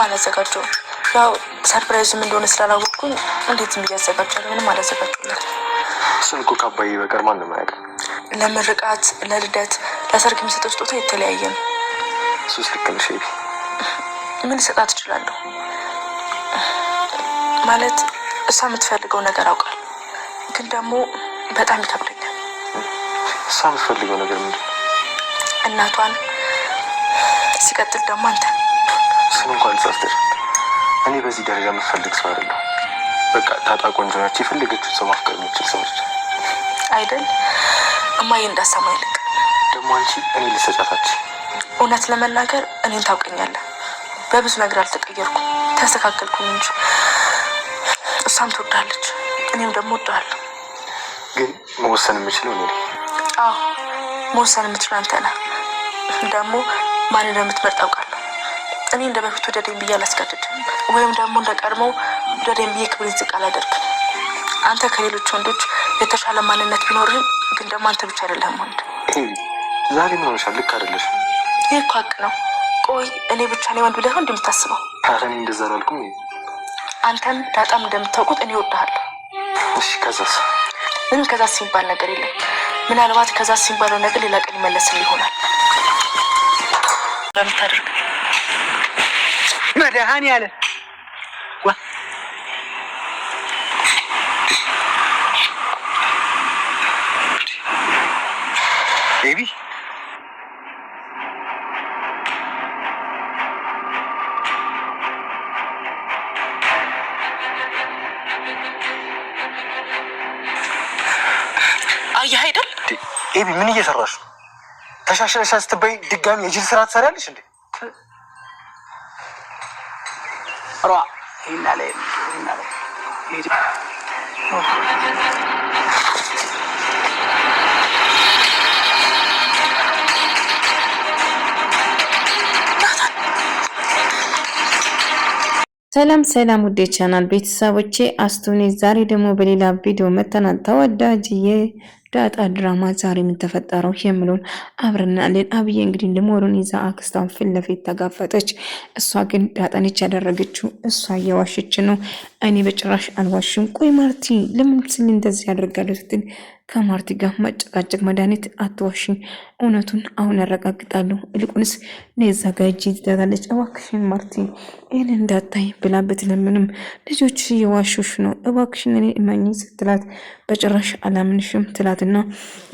አላዘጋጀሁም። ያው ሰርፕራይዝም እንደሆነ ስላላወቅኩኝ እንዴት እያዘጋጃለሁ? ምንም አላዘጋጀሁለትም። እሱን እኮ ከአባዬ በቀር ማንም አያውቅም። ለምርቃት፣ ለልደት፣ ለሰርግ የሚሰጠው ስጦታ የተለያየ ነው። እሱስ ልክ ነሽ ኤቢ። ምን ልሰጣት እችላለሁ? ማለት እሷ የምትፈልገው ነገር አውቃለሁ፣ ግን ደግሞ በጣም ይከብደኛል። እሷ የምትፈልገው ነገር ምንድን ነው? እናቷን፣ ሲቀጥል ደግሞ አንተ። እሱን እንኳን ተሳስተሻል። እኔ በዚህ ደረጃ የምትፈልግ ሰው አይደለሁ። በቃ ታጣ ቆንጆ ናቸው። የፈለገችውን ሰው ማፍቀር የምችል ሰው ነች አይደል? እማዬ እንዳሰማ ይልቅ ደግሞ አንቺ እኔ ልሰጫታች። እውነት ለመናገር እኔን ታውቀኛለህ። በብዙ ነገር አልተቀየርኩም፣ ተስተካከልኩኝ እንጂ እሷም ትወዳለች፣ እኔም ደግሞ እወዳለሁ። ግን መወሰን የምችለው እኔ ነኝ። አዎ መወሰን የምትችለው አንተ ነህ። ደግሞ ማን እንደምትመርጥ አውቃለሁ። እኔ እንደ በፊቱ ወደደኝ ብዬ አላስገድድም፣ ወይም ደግሞ እንደ ቀድሞ ወደደኝ ብዬ ክብር ዝቅ አላደርግም። አንተ ከሌሎች ወንዶች የተሻለ ማንነት ቢኖርህም ግን ደግሞ አንተ ብቻ አይደለህም ወንድ። ዛሬ ምን ሆነሻል? ልክ አይደለሽ። ይህ እኮ ሀቅ ነው። ቆይ እኔ ብቻ ነኝ ወንድ ብለህ እንደምታስበው? ኧረ እኔ እንደዛ አላልኩም። አንተም ዳጣም እንደምታውቁት እኔ እወድሃለሁ። እሺ ከዛስ? ምንም ከዛስ ሲባል ነገር የለም። ምናልባት ከዛስ ሲባለው ነገር ሌላ ቀን ይመለስልህ ይሆናል። በምታደርግ መድኃኒዓለም ዋ ኤቢ አየህ አይደል? ኤቢ ምን እየሰራሽ ነው? ተሻሽለሽ ስትበይ ድጋሚ የጅል ስራ ትሰሪያለሽ እንዴ? ራ ይናለ ሰላም ሰላም ውዴ ቻናል ቤተሰቦቼ አስቱኔ ዛሬ ደግሞ በሌላ ቪዲዮ መተናል። ተወዳጅ የዳጣ ድራማ ዛሬ ምን ተፈጠረው የሚለውን አብረናለን። አብዬ እንግዲህ ልሞሩን ይዛ አክስቷን ፊት ለፊት ተጋፈጠች። እሷ ግን ዳጣነች ያደረገችው፣ እሷ እየዋሸች ነው። እኔ በጭራሽ አልዋሽም። ቆይ ማርቲ ለምን ስል እንደዚህ ያደርጋለሁ ስትል ከማርቲ ጋር መጨቃጨቅ መድኃኒት አትዋሽኝ፣ እውነቱን አሁን ያረጋግጣለሁ። ይልቁንስ ነዛ ጋር እጅ ትዳታለች። እባክሽን ማርቲ ይህን እንዳታይ ብላ ብትለምንም ልጆች እየዋሹሽ ነው፣ እባክሽን እኔ እመኚኝ ስትላት በጭራሽ አላምንሽም ትላትና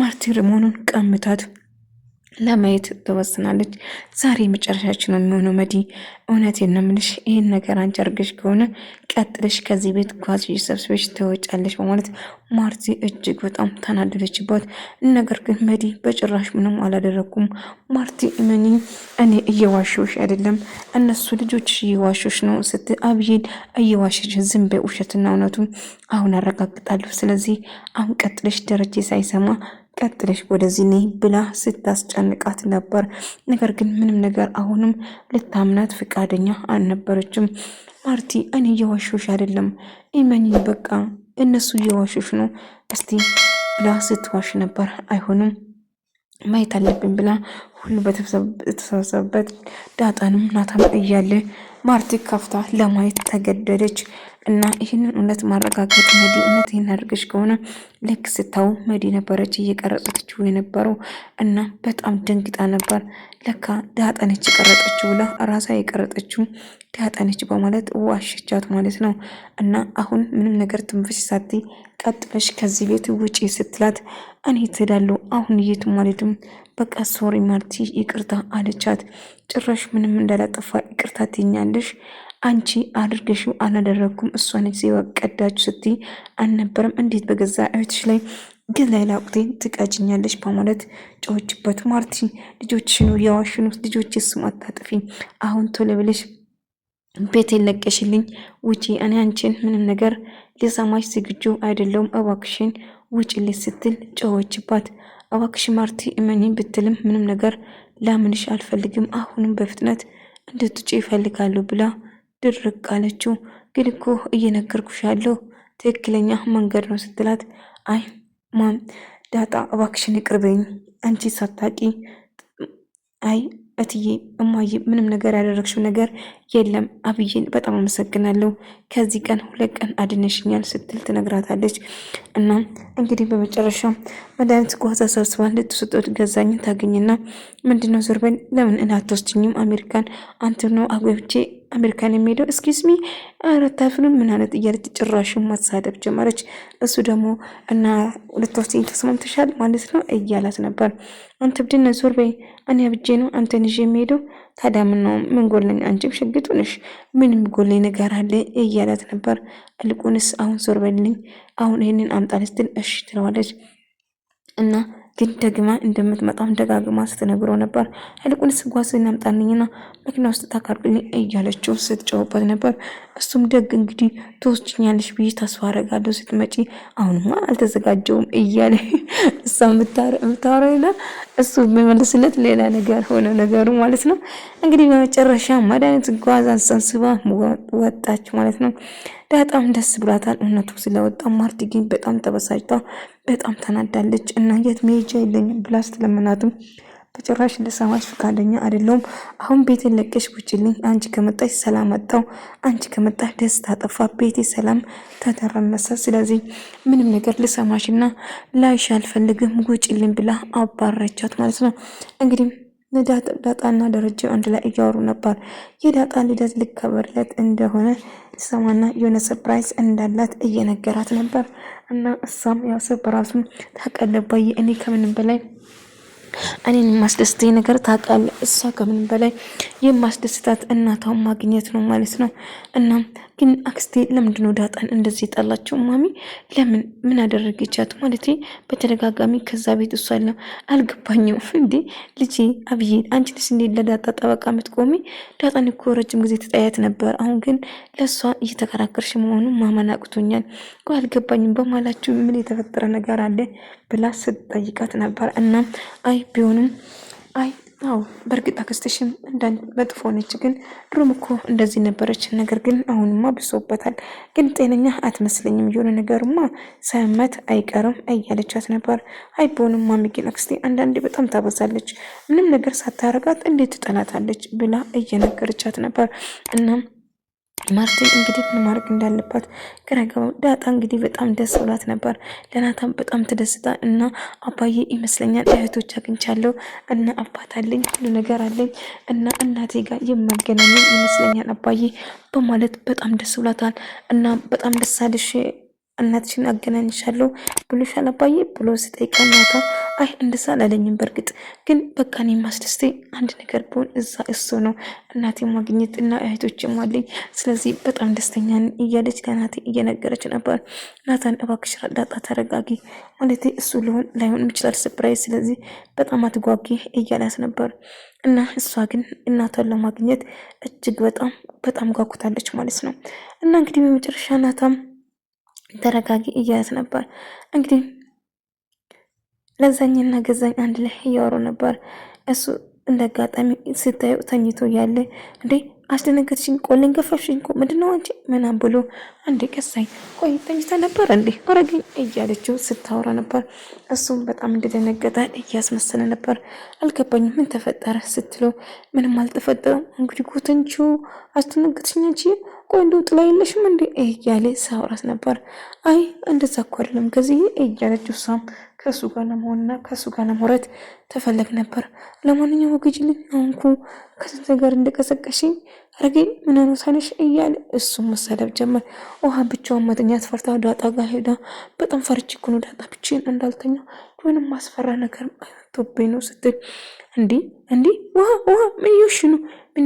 ማርቲ ሪሞኑን ቀምታት ለማየት ተወስናለች። ዛሬ መጨረሻችን ነው የሚሆነው። መዲ እውነቴን ነው የምልሽ፣ ይህን ነገር አንቺ አድርገሽ ከሆነ ቀጥለሽ ከዚህ ቤት ጓዝሽ ሰብስበሽ ትወጫለሽ በማለት ማርቲ እጅግ በጣም ተናደደችባት። ነገር ግን መዲ በጭራሽ ምንም አላደረኩም ማርቲ እመኚ፣ እኔ እየዋሸሁሽ አይደለም፣ እነሱ ልጆችሽ እየዋሹሽ ነው ስትል አብይን እየዋሸሽ ዝም በይ፣ ውሸትና እውነቱ አሁን አረጋግጣለሁ። ስለዚህ አሁን ቀጥለሽ ደረጀ ሳይሰማ ቀጥለሽ ወደዚህ ነይ ብላ ስታስጨንቃት ነበር። ነገር ግን ምንም ነገር አሁንም ልታምናት ፈቃደኛ አልነበረችም። ማርቲ እኔ እየዋሾሽ አይደለም እመኚ፣ በቃ እነሱ እየዋሾሽ ነው እስቲ ብላ ስትዋሽ ነበር። አይሆንም ማየት አለብን ብላ ሁሉ በተሰበሰበበት ዳጣንም ናታም እያለ ማርቲ ከፍታ ለማየት ተገደደች። እና ይህንን እውነት ማረጋገጥ መዲ እውነት ይህን አድርገሽ ከሆነ ልክ ስታው መዲ ነበረች እየቀረጸችው የነበረው እና በጣም ደንግጣ ነበር። ለካ ዳጣነች የቀረጸችው ብላ ራሷ የቀረጸችው ዳጣነች በማለት ዋሸቻት ማለት ነው። እና አሁን ምንም ነገር ትንፍሽ ሳትይ ቀጥለሽ ከዚህ ቤት ውጪ ስትላት እኔ ትሄዳለሁ አሁን የት ማለትም በቃ ሶሪ ማርቲ ይቅርታ አለቻት። ጭራሽ ምንም እንዳላጠፋ ይቅርታ ትኛለሽ አንቺ አድርገሽው አላደረኩም፣ እሷ ነች ሲወቀዳችሁ ስትይ አልነበረም እንዴት በገዛ እህትሽ ላይ ግን ላይ ላቁቴን ትቀጭኛለሽ በማለት ጮችበት። ማርቲ ልጆችሽ ነው ያዋሽኑት፣ ልጆች ስም አታጥፊ፣ አሁን ቶሎ ብለሽ ቤቴን ለቀሽልኝ ውጪ፣ እኔ አንቺን ምንም ነገር ሊሰማሽ ዝግጁ አይደለሁም፣ እባክሽን ውጪልኝ ስትል ጮችባት። እባክሽ ማርቲ እመኚኝ ብትልም ምንም ነገር ላምንሽ አልፈልግም፣ አሁንም በፍጥነት እንድትጪ ይፈልጋሉ ብላ ድርቅ አለችው። ግን እኮ እየነገርኩሽ ያለው ትክክለኛ መንገድ ነው ስትላት አይ ማም ዳጣ እባክሽን ይቅርበኝ፣ አንቺ ሳታቂ አይ እትዬ እማዬ ምንም ነገር ያደረግሽው ነገር የለም አብዬን በጣም አመሰግናለሁ፣ ከዚህ ቀን 2 ቀን አድነሽኛል ስትል ትነግራታለች። እና እንግዲህ በመጨረሻ መድኃኒት ጓዛ ሰብስባ ልትሰጠው ገዛኝ ታገኝና ምንድነው ዞር በል ለምን እናትወስጂኝም አሜሪካን አንተ ነው አግብቼ አሜሪካን የሚሄደው እስኪስሚ አረታፍንም ምን አይነት እያለች ጭራሽን ማሳደብ ጀመረች። እሱ ደግሞ እና ልትወስጂኝ ተስማምተሻል ማለት ነው እያላት ነበር። አንተ ብድነ ዞር በይ እኔ አብጄ ነው አንተን ይዤ የሚሄደው ታዲያ ምን ነው ምን ጎለኝ አንቺም ሸግጡ ነሽ ምንም ጎለኝ ነገር አለ እያላት ነበር። እልቁንስ አሁን ዞር በልኝ አሁን ይሄንን አምጣ ስትል እሺ ትለዋለች። እና ግን ደግማ እንደምትመጣም ደጋግማ ስትነግረው ነበር። ይልቁንስ ጓዝ እናምጣልኝና መኪና ውስጥ ታካርብልኝ እያለችው ስትጨውበት ነበር። እሱም ደግ እንግዲህ ትወስጂኛለሽ ብዬ ተስፋ አደርጋለሁ ስትመጪ አሁንማ አልተዘጋጀውም እያለ እሷ የምታወራው እሱ የሚመልስለት ሌላ ነገር ሆነ ነገሩ ማለት ነው። እንግዲህ በመጨረሻ መድኃኒት ጓዝ አሰብስባ ወጣች ማለት ነው። በጣም ደስ ብሏታል እውነቱ ስለወጣ። ማርቲ ግን በጣም ተበሳጭታ በጣም ተናዳለች። እና የት መሄጃ የለኝም ብላ ስትለምናትም በጭራሽ ልሰማሽ ፈቃደኛ አይደለሁም። አሁን ቤቴን ለቀሽ ውጪልኝ። አንቺ ከመጣሽ ሰላም አጣው፣ አንቺ ከመጣሽ ደስታ ጠፋ፣ ቤቴ ሰላም ተተረመሰ። ስለዚህ ምንም ነገር ልሰማሽና ላይሽ አልፈልግም ውጪልኝ ብላ አባረቻት ማለት ነው። እንግዲህ ዳጣና ደረጀ አንድ ላይ እያወሩ ነበር። የዳጣ ልደት ሊከበርለት እንደሆነ ሰማና የሆነ ሰርፕራይዝ እንዳላት እየነገራት ነበር። እና እሷም ያው በራሱ ታቀለባይ እኔ ከምንም በላይ እኔን የማስደስተኝ ነገር ታውቃለህ፣ እሷ ከምንም በላይ የማስደስታት እናቷን ማግኘት ነው ማለት ነው። እና ግን አክስቴ ለምንድነው ዳጣን እንደዚህ ጣላችሁ? ማሚ ለምን ምን አደረገቻት? ማለት በተደጋጋሚ ከዛ ቤት እሷ አልገባኝም እንዴ ልጄ አብዬ አንቺ ልጅ እንዴ ለዳጣ ጠበቃ የምትቆሚ? ዳጣን እኮ ረጅም ጊዜ ተጠያት ነበር። አሁን ግን ለእሷ እየተከራከርሽ መሆኑን ማመን አቅቶኛል። አልገባኝም በማላችሁ ምን የተፈጠረ ነገር አለ ብላ ስትጠይቃት ነበር። እና አይ ቢሆንም አይ አው በእርግጥ አክስትሽም እንዳን መጥፎ ነች፣ ግን ድሮም እኮ እንደዚህ ነበረች። ነገር ግን አሁንማ ብሶበታል፣ ግን ጤነኛ አትመስለኝም፣ የሆነ ነገርማ ሳያመት አይቀርም እያለቻት ነበር። አይ ቢሆንም ማሚ ግን አክስቴ አንዳንዴ በጣም ታበዛለች፣ ምንም ነገር ሳታረጋት እንዴት ትጠላታለች ብላ እየነገረቻት ነበር። እና ማርቲን እንግዲህ ምን ማድረግ እንዳለባት ግራ ገባው። ዳጣ እንግዲህ በጣም ደስ ብሏት ነበር። ለናታም በጣም ተደስታ እና አባዬ ይመስለኛል እህቶች አግኝቻለሁ እና አባት አለኝ ሁሉ ነገር አለኝ እና እናቴ ጋር የማገናኝ ይመስለኛል አባዬ በማለት በጣም ደስ ብሏታል። እና በጣም ደስ አለሽ እናትሽን አገናኝሻለሁ ብሎሻል አባዬ ብሎ ሲጠይቃት ናታ አይ እንደዛ አላለኝም፣ በእርግጥ ግን በቃ እኔ ማስደስተኝ አንድ ነገር ቢሆን እዛ እሱ ነው እናቴ ማግኘት እና እህቶችም አለኝ፣ ስለዚህ በጣም ደስተኛ ነኝ እያለች ለናቴ እየነገረች ነበር። ናታን እባክሽ ዳጣ ተረጋጊ፣ ማለት እሱ ላይሆን ይችላል ሰርፕራይዝ፣ ስለዚህ በጣም አትጓጊ እያላት ነበር። እና እሷ ግን እናቷን ለማግኘት እጅግ በጣም ጓጉታለች ማለት ነው። እና እንግዲህ በመጨረሻ ናታም ተረጋጊ እያለት ነበር። እንግዲህ ለዛኝና ገዛኝ አንድ ላይ እያወሩ ነበር። እሱ እንደ አጋጣሚ ስታየው ተኝቶ ያለ እንዴ አስደነገጥሽኝ፣ ቆሌን ገፈፍሽኝ እኮ ምንድነው አንቺ ምናምን ብሎ አንዴ ቀሳኝ ቆይ ተኝታ ነበር እንዴ አረገኝ እያለችው ስታወራ ነበር። እሱም በጣም እንደደነገጠ እያስመሰለ ነበር። አልገባኝም ምን ተፈጠረ ስትለው ምንም አልተፈጠረም እንግዲህ ጎተንቹ አስደነገጥሽኝ አንቺ ቆይ እንደው ጥላ የለሽም እንዴ እያለ ሳውራት ነበር። አይ እንደዛ እኮ አይደለም ከዚህ እያለችው እሷም ከሱ ጋር ለመሆንና ከሱ ጋር ለመውረድ ተፈለግ ነበር። ለማንኛውም ወግጅልኝ አሁንኩ ከስንት ጋር እንደቀሰቀሽኝ አረገኝ ምን አነሳነሽ እያለ እሱም መሳደብ ጀመር። ውሃ ብቻውን መተኛት ፈርታ ዳጣ ጋር ሄዳ በጣም ፈርቼ እኮ ነው ዳጣ ብቻዬን እንዳልተኛ ምንም ማስፈራ ነገር ቶቤ ነው ስትል እንዲ ውሃ ምን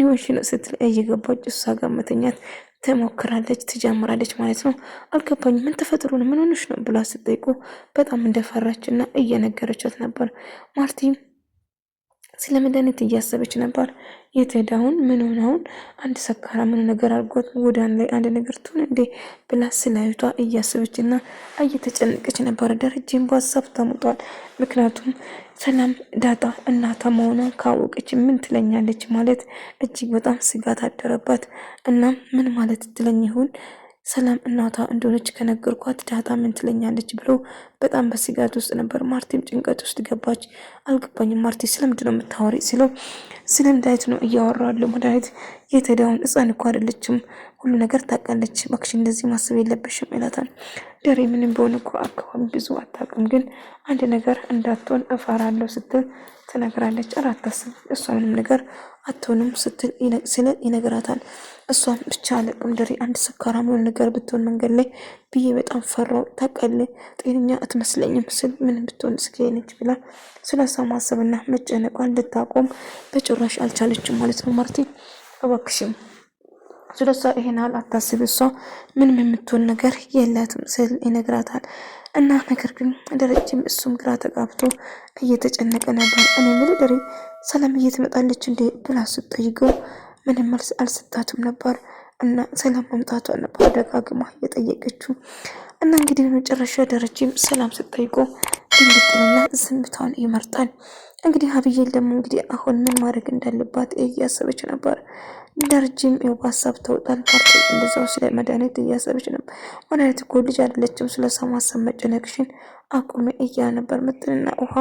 ይወሽ ነው ስትል እየገባች እሷ ጋር መተኛት ትሞክራለች ትጀምራለች ማለት ነው። አልገባኝም ምን ተፈጥሮ ነው ምን ሆነሽ ነው ብላ ስትጠይቁ በጣም እንደፈራችና እየነገረቻት ነበር። ማርቲን ስለ መድኃኒት እያሰበች ነበር። የተዳውን ምን ሆነውን አንድ ሰካራ ምን ነገር አድርጎት ጎዳና ላይ አንድ ነገር ትሆን እንዴ ብላ ስላዩቷ እያሰበችና እየተጨነቀች ነበር። ደረጀም በሀሳብ ተሙጧል። ምክንያቱም ሰላም ዳጣ እናቷ መሆኗን ካወቀች ምን ትለኛለች ማለት እጅግ በጣም ስጋት አደረባት። እና ምን ማለት ትለኝ ይሁን ሰላም እናቷ እንደሆነች ከነገርኳት ዳጣ ምን ትለኛለች ብሎ በጣም በስጋት ውስጥ ነበር። ማርቲም ጭንቀት ውስጥ ገባች። አልገባኝም ማርቲ ስለምንድን ነው የምታወሪ ሲለው ስለ መድኃኒት ነው እያወራለሁ። መድኃኒት የተዳውን ሕፃን እኮ አይደለችም፣ ሁሉ ነገር ታውቃለች። እባክሽ እንደዚህ ማሰብ የለብሽም ይላታል። ደሬ ምንም ቢሆን እኮ አካባቢ ብዙ አታውቅም፣ ግን አንድ ነገር እንዳትሆን እፈራለሁ ስትል ትነግራለች። አታስብ እሷ ምንም ነገር አትሆንም ስትል ይነግራታል። እሷም ብቻ አለቅም ደሬ አንድ ሰካራም የሆነ ነገር ብትሆን መንገድ ላይ ብዬ በጣም ፈራው ታውቃለህ፣ ጤነኛ አትመስለኝም ስል ምንም ብትሆን እስኪነች ብላ ስለሷ ማሰብና መጨነቋን ልታቆም በጭራሽ አልቻለችም ማለት ነው። ማርቲ እባክሽም ስለሷ ይሄን ያህል አታስብ፣ እሷ ምንም የምትሆን ነገር የላትም ስል ይነግራታል። እና ነገር ግን ደረጀም እሱም ግራ ተጋብቶ እየተጨነቀ ነበር። እኔ ምን ደሬ ሰላም እየትመጣለች እንዴ ብላ ስትጠይቀው ምንም መልስ አልሰጣትም ነበር። እና ሰላም መምጣቷን ነበር ደጋግማ የጠየቀችው። እና እንግዲህ በመጨረሻ ደረጀም ሰላም ስትጠይቀው ድንግጥና ዝምታውን ይመርጣል። እንግዲህ አብዬል ደግሞ እንግዲህ አሁን ምን ማድረግ እንዳለባት እያሰበች ነበር። ደረጀም ያው በሀሳብ ተውጣል። ፓርቲ እንደዛው ስለ መድኃኒት እያሰበች ነበር። መድኃኒት እኮ ልጅ አይደለችም፣ ስለሷ ማሰብ መጨነቅሽን አቁሜ እያለ ነበር። ምጥንና ውሃ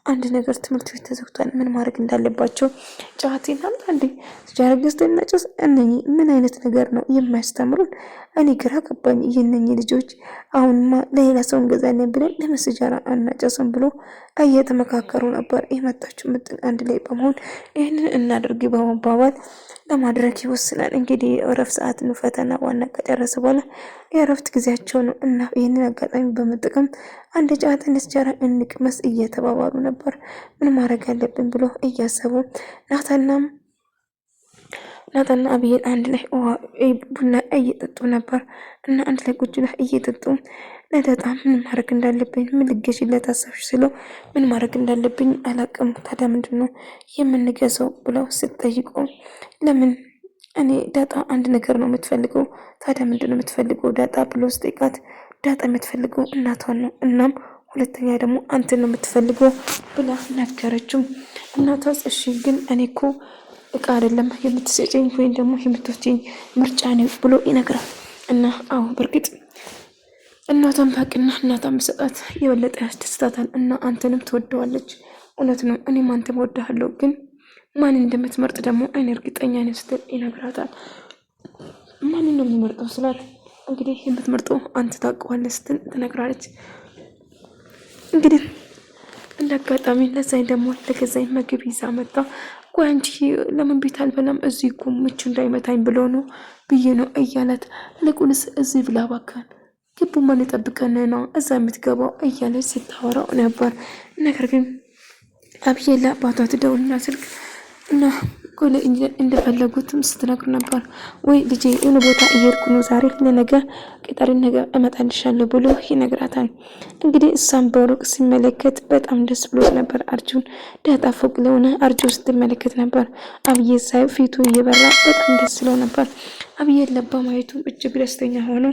አንድ ነገር ትምህርት ቤት ተዘግቷል፣ ምን ማድረግ እንዳለባቸው ጫቴና አንዴ ጃረግስትና ጭስ እነኚህ ምን አይነት ነገር ነው የማያስተምሩን? እኔ ግራ ገባኝ። ይህነኝ ልጆች አሁንማ ለሌላ ሰው እንገዛለን ብለን ለመስጃራ አናጨስም ብሎ እየተመካከሩ ነበር። የመጣችው ምጥን አንድ ላይ በመሆን ይህንን እናደርግ በመባባል ለማድረግ ይወስናል። እንግዲህ የእረፍት ሰዓት ፈተና ዋና ከጨረሰ በኋላ የእረፍት ጊዜያቸው ነው እና ይህንን አጋጣሚ በመጠቀም አንድ ጨዋታ እንስጀራ እንቅመስ እየተባባሉ ነበር። ምን ማድረግ ያለብን ብሎ እያሰቡ ናታና አብዬን አንድ ላይ ቡና እየጠጡ ነበር እና አንድ ላይ ቁጭ ላይ እየጠጡ ለዳጣ ምን ማድረግ እንዳለብኝ ምን ልገዥለት አሰብሽ ስለው ምን ማድረግ እንዳለብኝ አላቅም፣ ታዲያ ምንድን ነው የምንገዛው ብለው ስትጠይቀው ለምን እኔ ዳጣ አንድ ነገር ነው የምትፈልገው፣ ታዲያ ምንድን ነው የምትፈልገው ዳጣ ብሎ ስጠይቃት ዳጣ የምትፈልገው እናቷን ነው፣ እናም ሁለተኛ ደግሞ አንተን ነው የምትፈልገው ብላ ነገረችው። እናቷስ እሺ ግን እኔ እኮ እቃ አይደለም የምትሰጨኝ ወይም ደግሞ የምትወስጂኝ ምርጫ ነው ብሎ ይነግራል። እና አዎ በእርግጥ እናቷን ባቅና እናቷን በሰጣት የበለጠ ያስደስታታል እና አንተንም ትወደዋለች። እውነት ነው እኔም አንተም ወድሃለሁ፣ ግን ማን እንደምትመርጥ ደግሞ እኔ እርግጠኛ ነኝ ስትል ይነግራታል። ማን ነው የሚመርጠው ስላት እንግዲህ የምትመርጠው አንተ ታውቀዋለህ ስትል ትነግራለች። እንግዲህ እንደ አጋጣሚ ለዛኝ ደግሞ ለገዛኝ ምግብ ይዛ መጣ። ቆይ አንቺ ለምን ቤት አልበላም? እዚህ እኮ ምቹ እንዳይመታኝ ብሎ ነው ብዬ ነው እያለት ልቁንስ እዚህ ብላ ባካን ግቡ ማን ጠብቀን ነው እዛ የምትገባው እያለች ስታወራው ነበር። ነገር ግን አብዬ ለአባቷ ትደውልና ስልክ እና ቆለ እንደፈለጉትም ስትነግር ነበር። ወይ ልጄ የሆነ ቦታ እየሄድኩ ነው ዛሬ ለነገ ቀጠሪን ነገ እመጣልሻለሁ ብሎ ይነግራታል። እንግዲህ እሷም በሩቅ ሲመለከት በጣም ደስ ብሎት ነበር። አርጁን ዳጣ ፎቅ ለሆነ አርጁ ስትመለከት ነበር። አብዬ ሳይ ፊቱ እየበራ በጣም ደስ ብሎ ነበር። አብዬ ለባ ማየቱ እጅግ ደስተኛ ሆኖ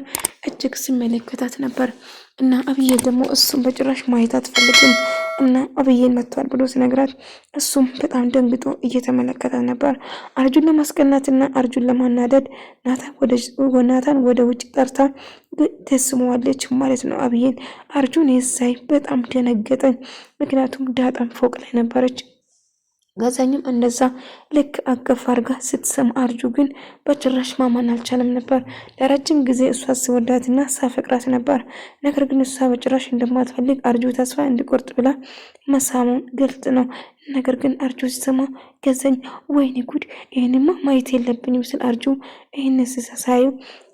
እጅግ ሲመለከታት ነበር። እና አብዬ ደግሞ እሱም በጭራሽ ማየት አትፈልግም እና አብዬን መጥቷል ብሎ ሲነግራት እሱም በጣም ደንግጦ እየተመለከታት ነበር። አርጁን ለማስቀናትና አርጁን ለማናደድ ናታን ወደ ውጭ ጠርታ ተስመዋለች ማለት ነው አብዬን። አርጁን የሳይ በጣም ደነገጠኝ፣ ምክንያቱም ዳጣም ፎቅ ላይ ነበረች። ገዛኝም እንደዛ ልክ አቀፍ አርጋ ስትሰማ አርጁ ግን በጭራሽ ማማን አልቻለም ነበር። ለረጅም ጊዜ እሷ ስወዳትና ሳፈቅራት ነበር። ነገር ግን እሷ በጭራሽ እንደማትፈልግ አርጁ ተስፋ እንዲቆርጥ ብላ መሳሙን ግልጽ ነው። ነገር ግን አርጁ ሲሰማ ገዛኝ ወይኔ ጉድ ይህንማ ማየት የለብኝም ስል አርጁ ይህን ሳዩ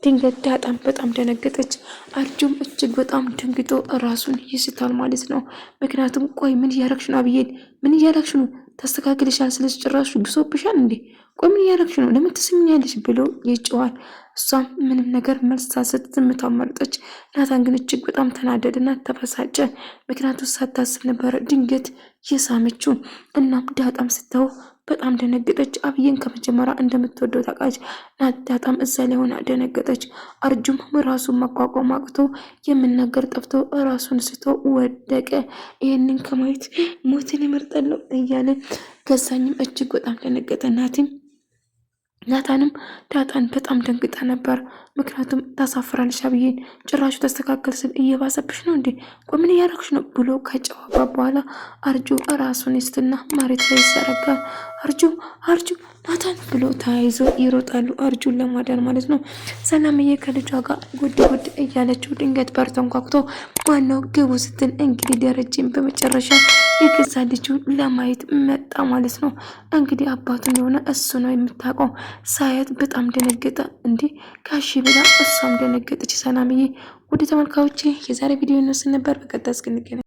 ድንገት ዳጣም በጣም ደነገጠች። አርጁም እጅግ በጣም ደንግጦ ራሱን ይስታል ማለት ነው። ምክንያቱም ቆይ ምን እያረግሽ ነው አብዬን? ምን እያረግሽ ነው? ታስተካክልሻል ስለዚህ ጭራሹ ግሶብሻል እንዴ? ቆይ ምን እያረግሽ ነው? ለምን ትስሚኛለሽ ብሎ ይጨዋል። እሷም ምንም ነገር መልስ ሳትሰጥ ዝምታን መረጠች። ናታን ግን እጅግ በጣም ተናደደና ተበሳጨ። ምክንያቱም ሳታስብ ነበረ ድንገት የሳመችው። እናም ዳጣም ስታው በጣም ደነገጠች። አብዬን ከመጀመሪያ እንደምትወደው ታውቃለች። ዳጣም እዛ ላይ ሆና ደነገጠች። አርጁም ራሱን መቋቋም አቅቶ የምናገር ጠፍቶ ራሱን ስቶ ወደቀ። ይህንን ከማየት ሞትን ይመርጣለሁ እያለ ገዛኝም እጅግ በጣም ደነገጠ። ናቲም ናታንም ዳጣን በጣም ደንግጣ ነበር። ምክንያቱም ታሳፍራለች አብዬን ጭራሹ ተስተካከል ስል እየባሰብሽ ነው እንዴ? ቆይ ምን እያደረግሽ ነው ብሎ ከጨዋባ በኋላ አርጁ ራሱን ይስትና መሬት ላይ ይዘረጋል። አርጁ ናታን ብሎ ተያይዞ ይሮጣሉ፣ አርጁን ለማዳን ማለት ነው። ሰላምዬ ከልጇ ጋር ጉድ እያለችው ድንገት በር ተንኳኩቶ ማነው ግቡ ስትል እንግዲህ ደረጀን በመጨረሻ የገዛ ልጁ ለማየት መጣ ማለት ነው። እንግዲህ አባቱ እንደሆነ እሱ ነው የምታውቀው። ሳያት በጣም ደነገጠ። እንዴ ጋሺ ብላ እሷም ደነገጠች። ሰላምዬ ወደ ተመልካዮቼ የዛሬ ቪዲዮ ይመስል ነበር። በቀጣይ እስክንገናኝ